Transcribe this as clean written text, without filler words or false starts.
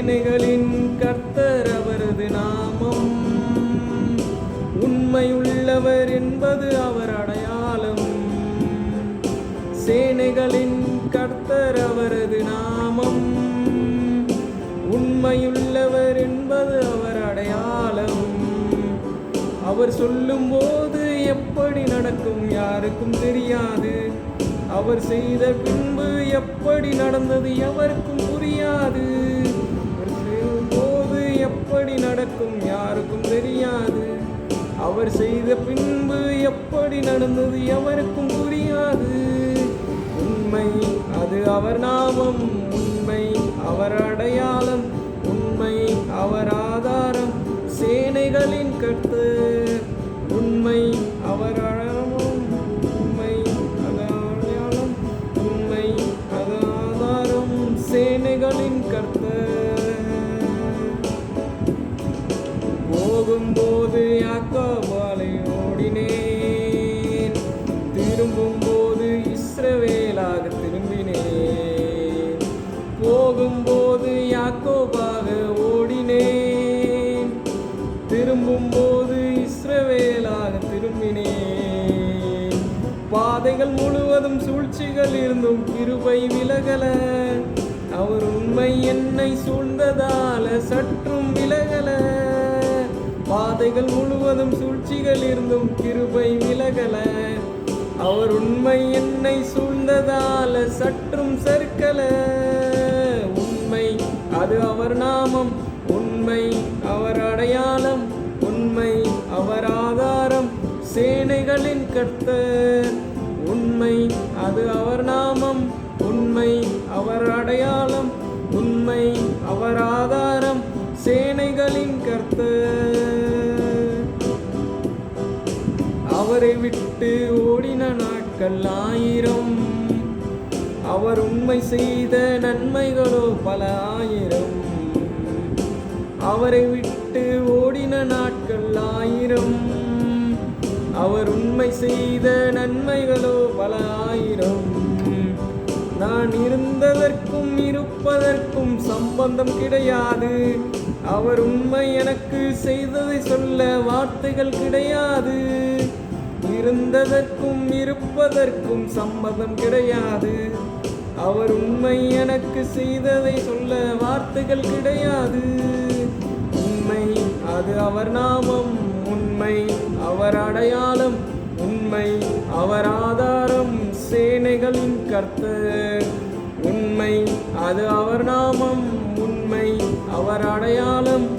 சேனைகளின் கர்த்தர் அவரது நாமம். உண்மையுள்ளவர் என்பது அவர் அடையாளம். சேனைகளின் கர்த்தர் அவரது நாமம். உண்மையுள்ளவர் என்பது அவர் அடையாளம். அவர் சொல்லும்போது எப்படி நடக்கும் யாருக்கும் தெரியாது. அவர் செய்த பின்பு எப்படி நடந்தது எவருக்கும் புரியாது. அவர் செய்யும்போது எப்படி நடக்கும் யாருக்கும் தெரியாது. அவர் செய்த பின்பு எப்படி நடந்தது எவருக்கும் புரியாது. உண்மை அது அவர் நாமம். உண்மை அவர் அடையாளம். உண்மை அவர் ஆதாரம். சேனைகளின் கர்த்தர். உண்மை அவர் அடையாளம். உண்மை அது அடையாளம். உண்மை அது ஆதாரம். சேனைகளின் கர்த்தர். போகும்போது யாக்கோபாலை ஓடினேன். திரும்பும்போது இஸ்ரவேலாக திரும்பினேன். போகும்போது யாக்கோபாக ஓடினேன். திரும்பும்போது இஸ்ரவேலாக திரும்பினேன். பாதைகள் முழுவதும் சூழ்ச்சிகள் இருந்தும் கிருபை விலகல. அவர் உண்மை என்னை சூழ்ந்ததால சற்றும் விலகல. பாதைகள் முழுவதும் சூழ்ச்சிகள் இருந்தும் கிருபை விலகல. அவர் உண்மை என்னை சூழ்ந்ததால சற்றும் சறுக்கல. உண்மை அது அவர் நாமம். உண்மை அவர் அடையாளம். உண்மை அவர் ஆதாரம். சேனைகளின் கர்த்தர். உண்மை அது அவர் நாமம். உண்மை அவர் அடையாளம். உண்மை அவர் ஆதாரம். சேனைகளின் கர்த்தர். அவரை விட்டு ஓடின நாட்கள் 1000. அவர் உண்மை செய்த நன்மைகளோ பல 1000. அவரை விட்டு ஓடின நாட்கள் 1000. அவர் உண்மை செய்த நன்மைகளோ பல 1000. நான் இருந்ததற்கும் இருப்பதற்கும் சம்பந்தம் கிடையாது. அவர் உண்மை எனக்கு செய்ததை சொல்ல வார்த்தைகள் கிடையாது. இருந்ததற்கும் இருப்பதற்கும் சம்பந்தம் கிடையாது. அவர் உண்மை எனக்கு செய்ததை சொல்ல வார்த்தைகள் கிடையாது. உண்மை அது அவர் நாமம். உண்மை அவர் அடையாளம். உண்மை அவர் ஆதாரம். சேனைகளின் கர்த்தர். உண்மை அது அவர் நாமம். உண்மை அவர் அடையாளம்.